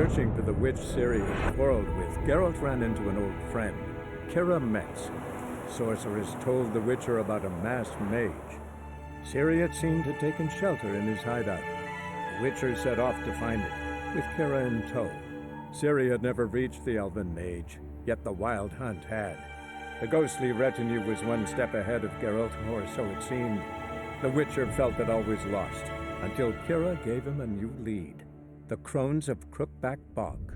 searching for the witch Ciri had quarreled with, Geralt ran into an old friend, Kira Metz. Sorcerers told the Witcher about a masked mage. Ciri had seemed to have taken shelter in his hideout. The Witcher set off to find it, with Kira in tow. Ciri had never reached the elven mage, yet the wild hunt had. The ghostly retinue was one step ahead of Geralt, or so it seemed. The Witcher felt that all was lost, until Kira gave him a new lead. The Crones of Crookback Bog.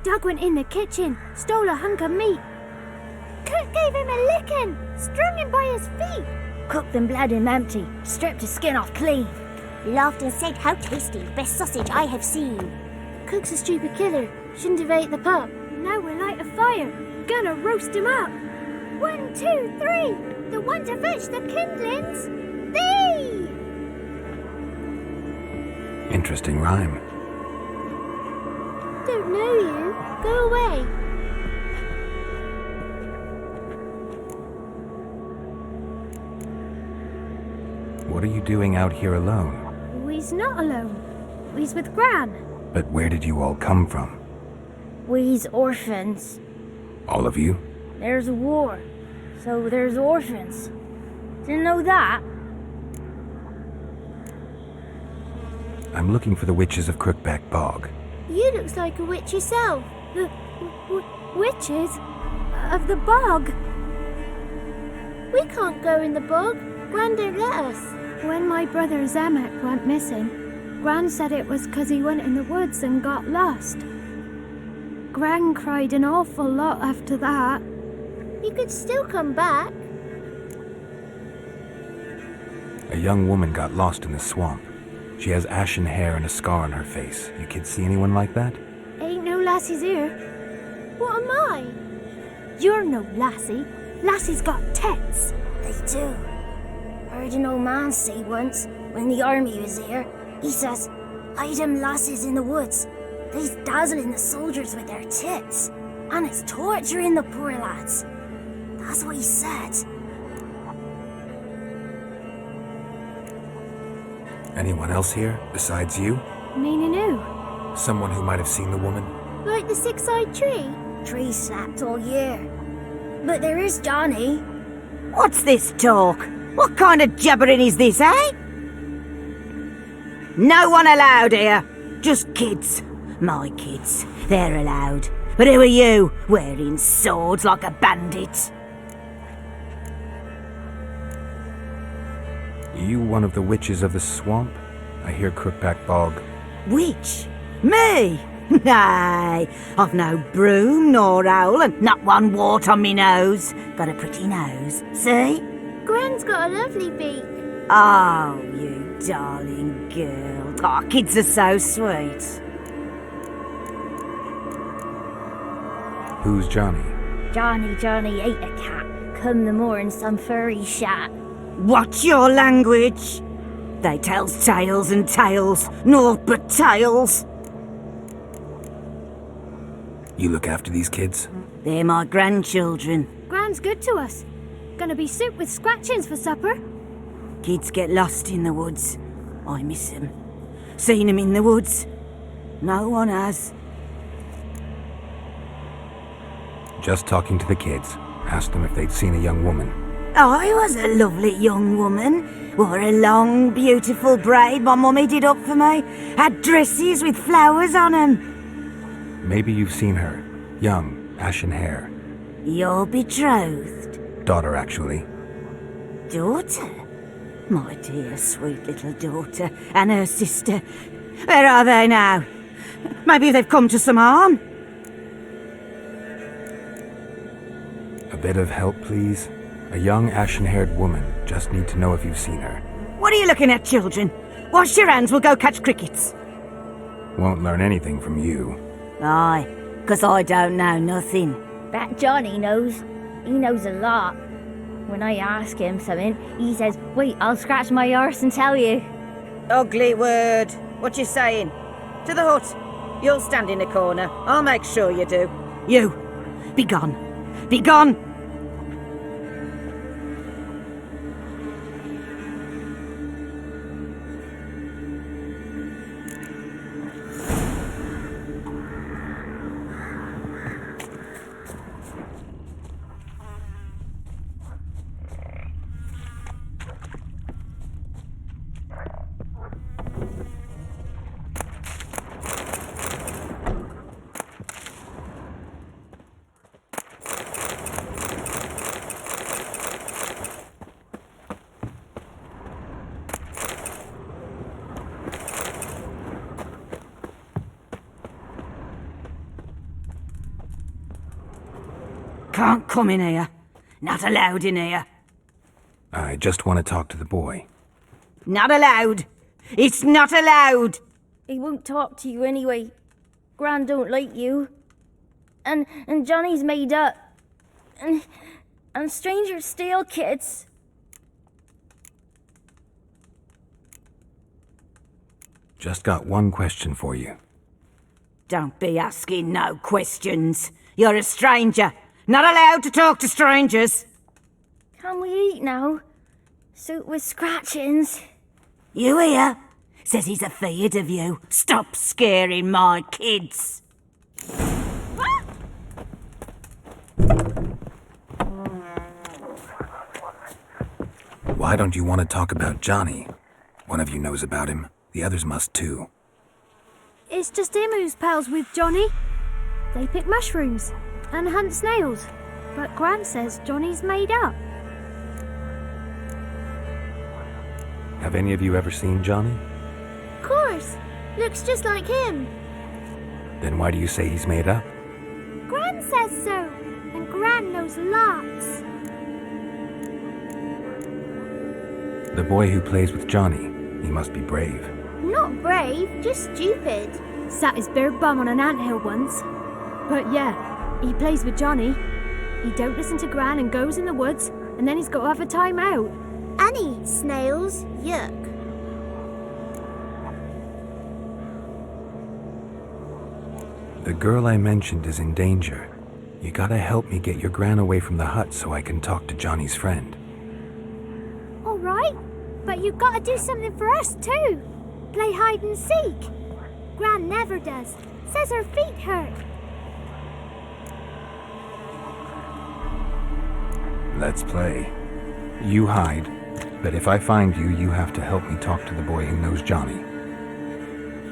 Doug went in the kitchen, stole a hunk of meat. Cook gave him a licking, strung him by his feet. Cooked and bled him empty, stripped his skin off clean. Laughed and said, "How tasty, best sausage I have seen." Cook's a stupid killer, shouldn't have ate the pup. Now we'll light a fire, gonna roast him up. 1, 2, 3, the one to fetch the kindlings, thee! Interesting rhyme. Don't know you, go away. What are you doing out here alone? We's not alone, we's with Gran. But where did you all come from? We's orphans. All of you? There's a war, so there's orphans. Didn't know that? I'm looking for the witches of Crookback Bog. You looks like a witch yourself. The witches of the bog. We can't go in the bog. Gran don't let us. When my brother Zamek went missing, Gran said it was 'cause he went in the woods and got lost. Gran cried an awful lot after that. You could still come back. A young woman got lost in the swamp. She has ashen hair and a scar on her face. You kids see anyone like that? Ain't no lassies here. What am I? You're no lassie. Lassie's got tits. They do. Heard an old man say once, when the army was here, he says, "Hide them lasses in the woods. They's dazzling the soldiers with their tits, and it's torturing the poor lads." That's what he said. Anyone else here, besides you? Meaning who? Someone who might have seen the woman? Like the six-eyed tree? Tree snapped all year. But there is Johnny. What's this talk? What kind of jabbering is this, eh? No one allowed here. Just kids. My kids. They're allowed. But who are you, wearing swords like a bandit? You one of the witches of the swamp? I hear Crookback Bog. Witch? Me? Nay, I've no broom nor owl and not one wart on me nose. Got a pretty nose, see? Gran's got a lovely beak. Oh, you darling girl. Oh, kids are so sweet. Who's Johnny? Johnny ate a cat. Come the more in some furry shat. What's your language? They tells tales and tales, naught but tales. You look after these kids? They're my grandchildren. Gran's good to us. Gonna be soup with scratchings for supper. Kids get lost in the woods. I miss them. Seen them in the woods. No one has. Just talking to the kids. Asked them if they'd seen a young woman. I was a lovely young woman. Wore a long, beautiful braid my mummy did up for me. Had dresses with flowers on 'em. Maybe you've seen her. Young, ashen hair. You're betrothed. Daughter, actually. Daughter? My dear, sweet little daughter. And her sister. Where are they now? Maybe they've come to some harm. A bit of help, please? A young, ashen-haired woman. Just need to know if you've seen her. What are you looking at, children? Wash your hands, we'll go catch crickets. Won't learn anything from you. Aye, 'cause I don't know nothing. That Johnny knows. He knows a lot. When I ask him something, he says, "Wait, I'll scratch my arse and tell you." Ugly word. What you saying? To the hut. You'll stand in the corner. I'll make sure you do. You, be gone. Be gone! Can't come in here. Not allowed in here. I just want to talk to the boy. Not allowed. It's not allowed. He won't talk to you anyway. Gran don't like you. And Johnny's made up. And strangers steal kids. Just got one question for you. Don't be asking no questions. You're a stranger. Not allowed to talk to strangers. Can we eat now? Soup with scratchings. You hear? Says he's afeard of you. Stop scaring my kids. Why don't you want to talk about Johnny? One of you knows about him. The others must too. It's just him who's pals with Johnny. They pick mushrooms and hunt snails. But Gran says Johnny's made up. Have any of you ever seen Johnny? Of course. Looks just like him. Then why do you say he's made up? Gran says so. And Gran knows lots. The boy who plays with Johnny, he must be brave. Not brave, just stupid. Sat his bare bum on an anthill once. But yeah, he plays with Johnny. He don't listen to Gran and goes in the woods, and then he's got to have a time out. And eats snails. Yuck. The girl I mentioned is in danger. You gotta help me get your Gran away from the hut so I can talk to Johnny's friend. All right, but you've got to do something for us too. Play hide and seek. Gran never does. Says her feet hurt. Let's play. You hide, but if I find you, you have to help me talk to the boy who knows Johnny.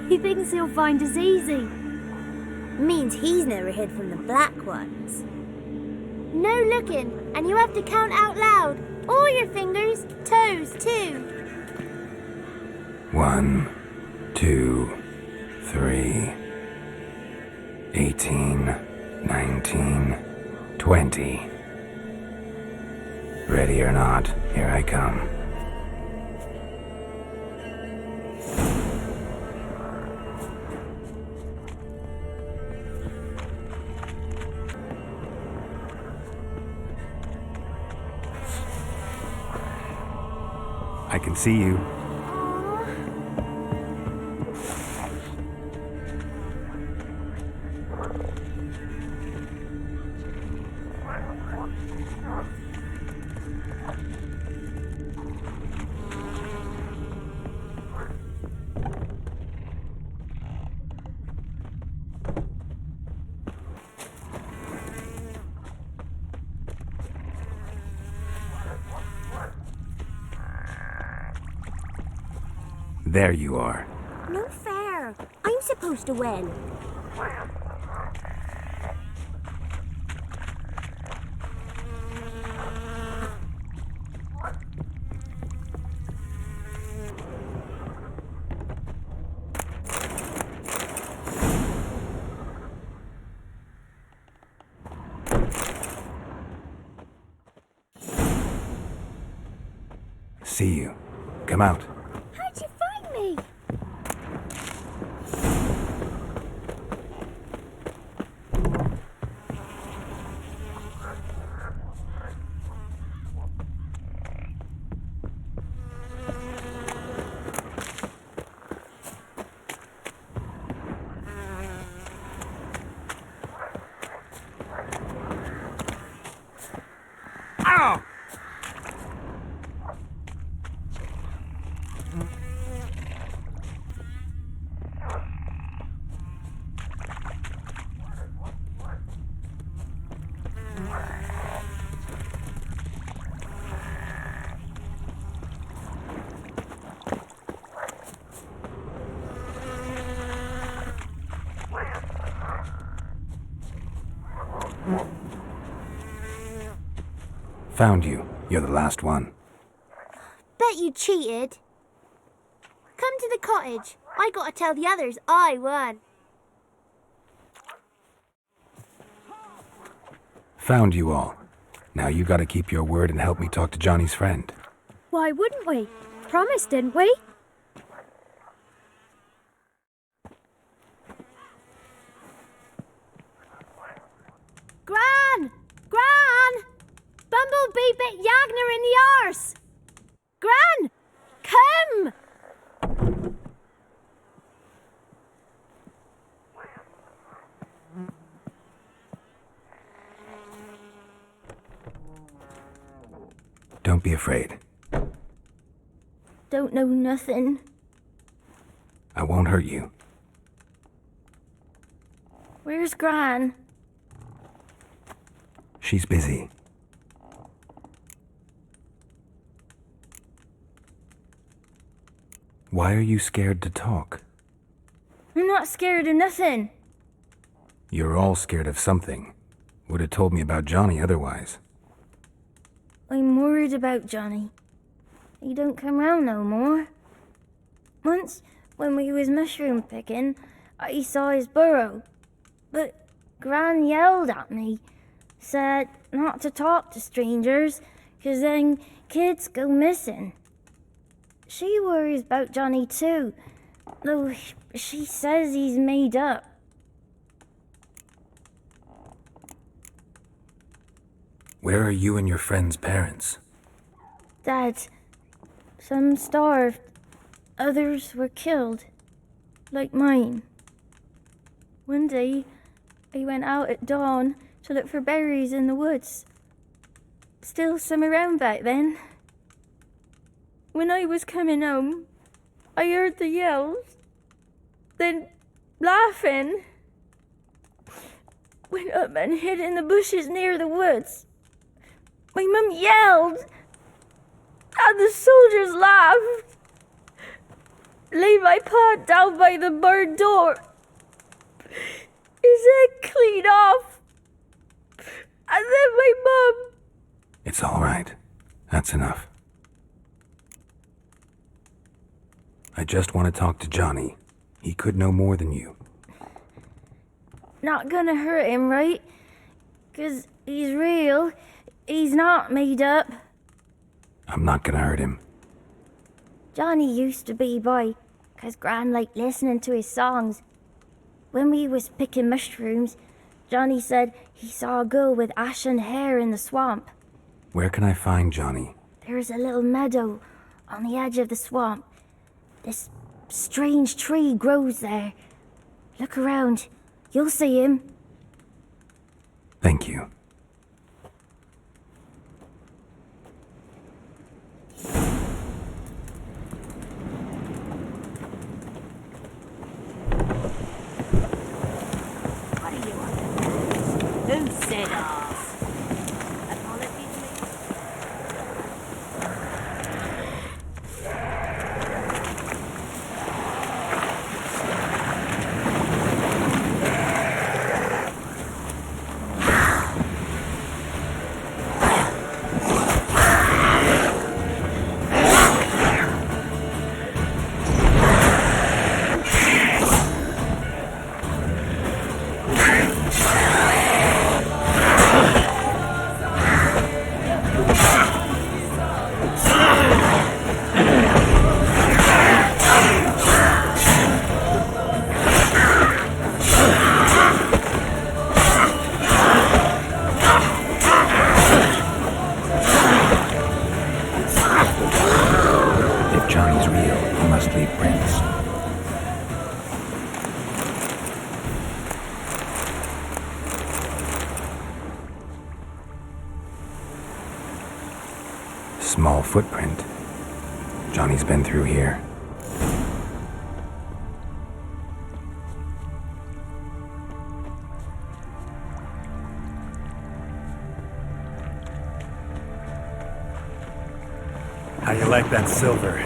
He thinks he'll find us easy. Means he's never hid from the black ones. No looking, and you have to count out loud. All your fingers, toes too. 1, 2, 3, 18, 19, 20. Ready or not, here I come. I can see you. There you are. No fair. I'm supposed to win. See you. Come out. How'd you find me? Ow! Found you. You're the last one. Bet you cheated. Come to the cottage. I gotta tell the others I won. Found you all. Now you gotta keep your word and help me talk to Johnny's friend. Why wouldn't we? Promised, didn't we? Gran! Gran! Bumblebee bit Yagner in the arse! Gran! Come! Don't be afraid. Don't know nothing. I won't hurt you. Where's Gran? She's busy. Why are you scared to talk? I'm not scared of nothing. You're all scared of something. Would have told me about Johnny otherwise. I'm worried about Johnny. He don't come round no more. Once, when we was mushroom picking, I saw his burrow. But Gran yelled at me, said not to talk to strangers, 'cause then kids go missing. She worries about Johnny too, though she says he's made up. Where are you and your friend's parents? Dad, some starved, others were killed, like mine. One day, I went out at dawn to look for berries in the woods. Still some around back then. When I was coming home, I heard the yells, then laughing. Went up and hid in the bushes near the woods. My mum yelled, and the soldiers laughed. Laid my pa down by the barn door, his head clean off, and then my mum. It's all right. That's enough. I just want to talk to Johnny. He could know more than you. Not gonna hurt him, right? 'Cause he's real. He's not made up. I'm not gonna hurt him. Johnny used to be boy, 'cause Gran liked listening to his songs. When we was picking mushrooms, Johnny said he saw a girl with ashen hair in the swamp. Where can I find Johnny? There's a little meadow on the edge of the swamp. This strange tree grows there. Look around. You'll see him. Thank you. What are you on? Who said off? Apologies, If Johnny's real, he must leave prints. Small footprint. Johnny's been through here. How you like that silver?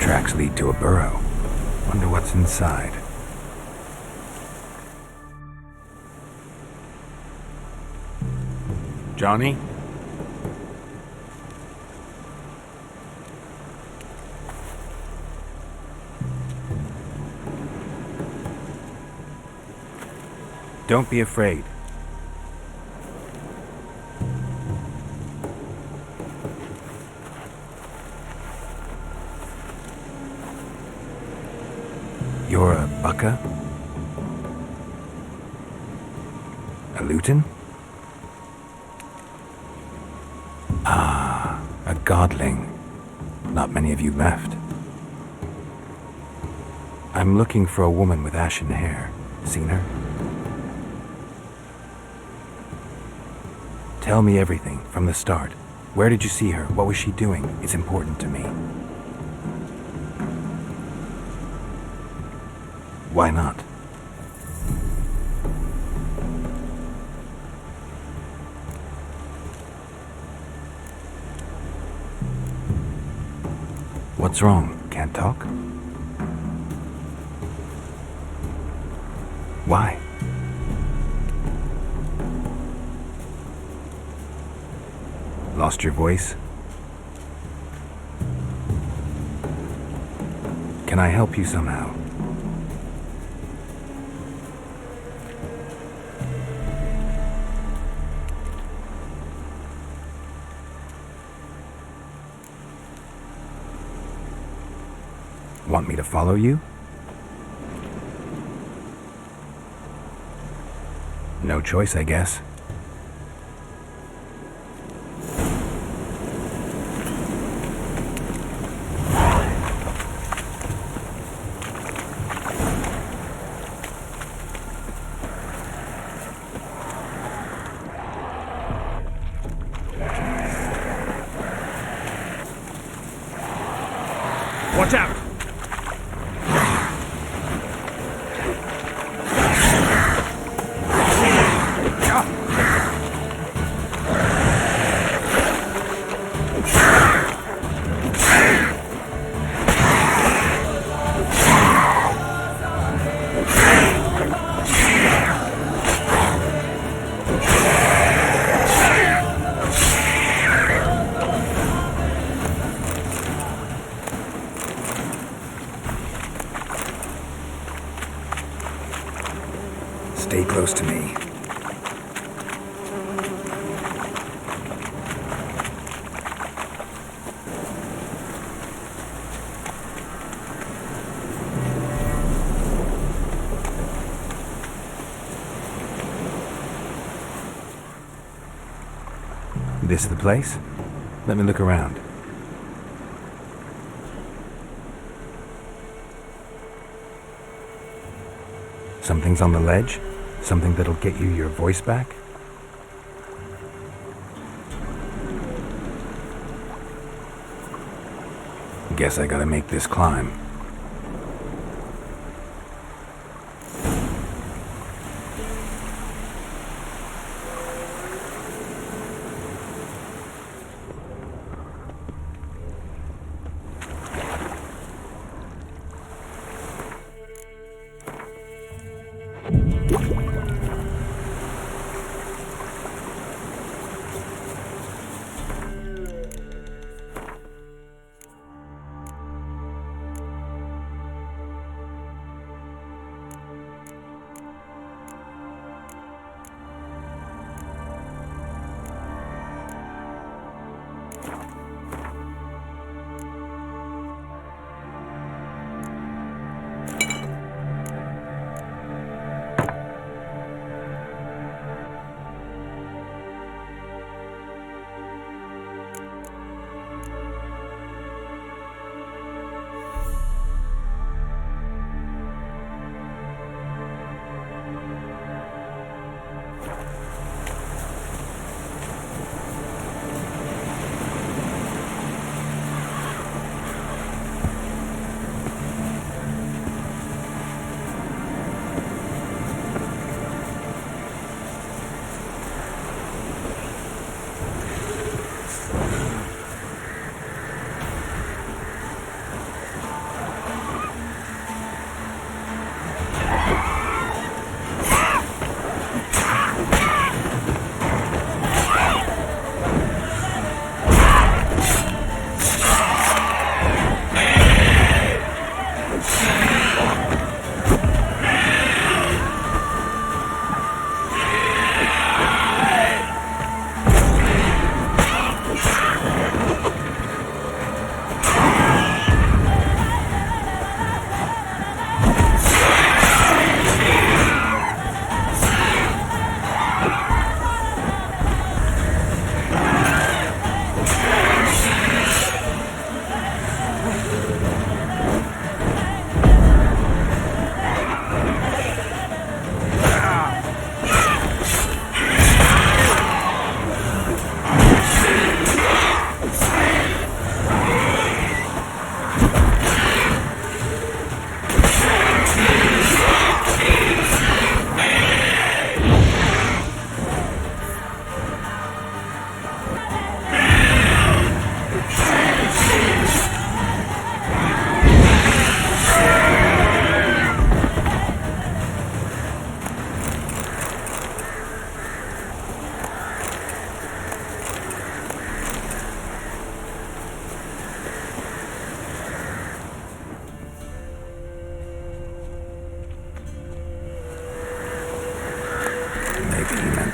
Tracks lead to a burrow. Wonder what's inside. Johnny? Don't be afraid. You're a bucka? A lutin? Ah, a godling. Not many of you left. I'm looking for a woman with ashen hair. Seen her? Tell me everything, from the start. Where did you see her? What was she doing? It's important to me. Why not? What's wrong? Can't talk? Why? Lost your voice? Can I help you somehow? Want me to follow you? No choice, I guess. Watch out! Stay close to me. This the place? Let me look around. Something's on the ledge? Something that'll get you your voice back? Guess I gotta make this climb.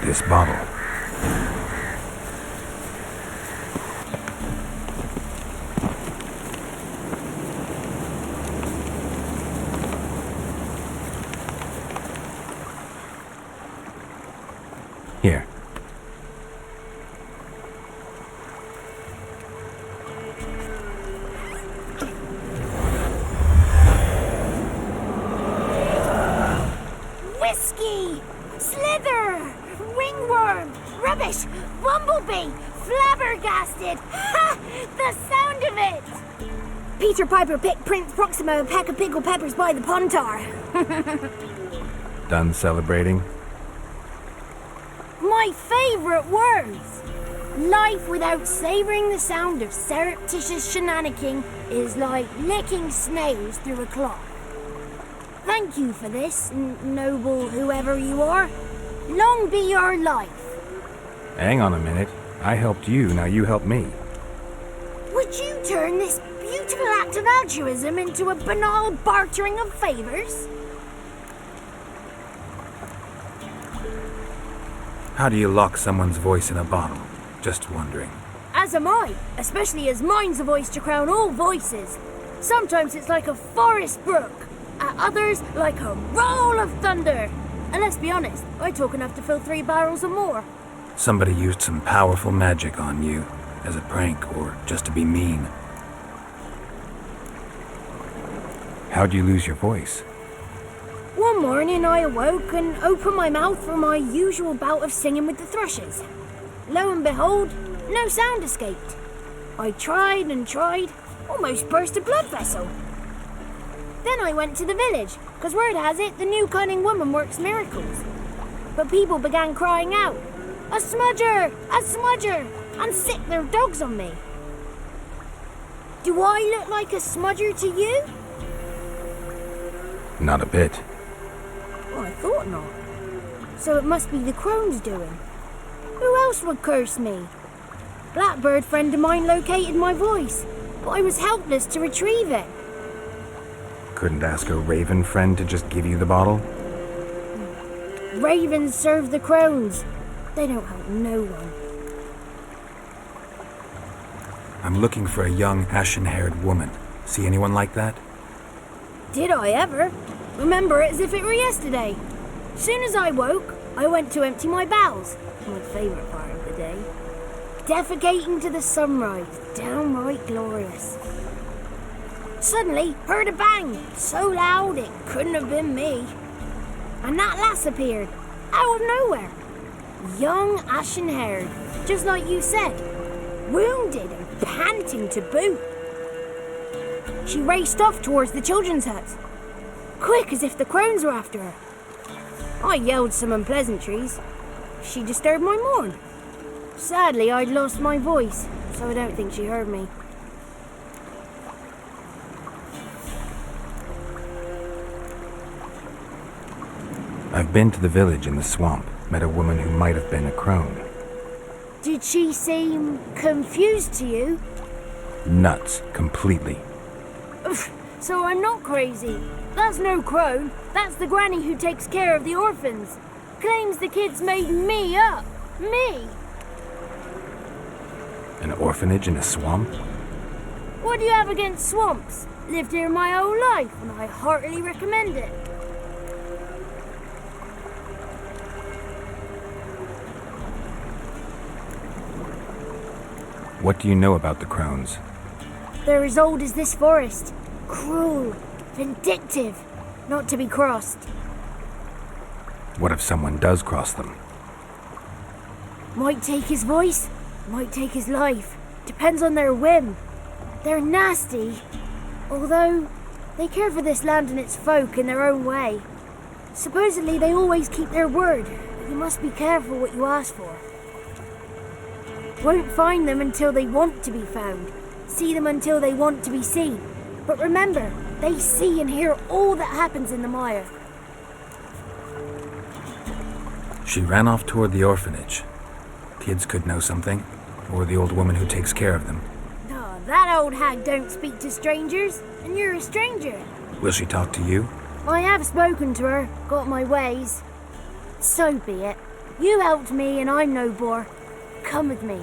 This bottle. Here. Whiskey! Slither! Ringworm! Rubbish! Bumblebee! Flabbergasted! Ha! The sound of it! Peter Piper picked Prince Proximo a pack of pickled peppers by the pontar. Done celebrating? My favourite words! Life without savouring the sound of surreptitious shenanigans is like licking snails through a cloth. Thank you for this, noble whoever you are. Long be your life. Hang on a minute. I helped you, now you help me. Would you turn this beautiful act of altruism into a banal bartering of favours? How do you lock someone's voice in a bottle? Just wondering. As am I, especially as mine's a voice to crown all voices. Sometimes it's like a forest brook, at others like a roll of thunder. And let's be honest, I talk enough to fill 3 barrels or more. Somebody used some powerful magic on you, as a prank or just to be mean. How'd you lose your voice? One One morning I awoke and opened my mouth for my usual bout of singing with the thrushes. Lo and behold, no sound escaped. I tried and tried, almost burst a blood vessel. Then I went to the village, because word has it the new cunning woman works miracles. But people began crying out, "A smudger! A smudger!" and sick their dogs on me. Do I look like a smudger to you? Not a bit. Well, I thought not. So it must be the crone's doing. Who else would curse me? Blackbird friend of mine located my voice, but I was helpless to retrieve it. Couldn't ask a raven friend to just give you the bottle? Ravens serve the crones. They don't help no one. I'm looking for a young, ashen-haired woman. See anyone like that? Did I ever? Remember it as if it were yesterday. Soon as I woke, I went to empty my bowels. My favourite part of the day. Defecating to the sunrise. Downright glorious. Suddenly, heard a bang. So loud it couldn't have been me. And that lass appeared. Out of nowhere. Young, ashen-haired. Just like you said. Wounded and panting to boot. She raced off towards the children's huts. Quick as if the crones were after her. I yelled some unpleasantries. She disturbed my morn. Sadly, I'd lost my voice, so I don't think she heard me. I've been to the village in the swamp, met a woman who might have been a crone. Did she seem confused to you? Nuts, completely. So I'm not crazy. That's no crone. That's the granny who takes care of the orphans. Claims the kids made me up. Me. An orphanage in a swamp? What do you have against swamps? Lived here my whole life, and I heartily recommend it. What do you know about the crones? They're as old as this forest. Cruel, vindictive, not to be crossed. What if someone does cross them? Might take his voice, might take his life. Depends on their whim. They're nasty, although they care for this land and its folk in their own way. Supposedly they always keep their word, but you must be careful what you ask for. Won't find them until they want to be found. See them until they want to be seen. But remember, they see and hear all that happens in the mire. She ran off toward the orphanage. Kids could know something, or the old woman who takes care of them. Oh, that old hag don't speak to strangers, and you're a stranger. Will she talk to you? I have spoken to her, got my ways. So be it. You helped me and I'm no bore. Come with me.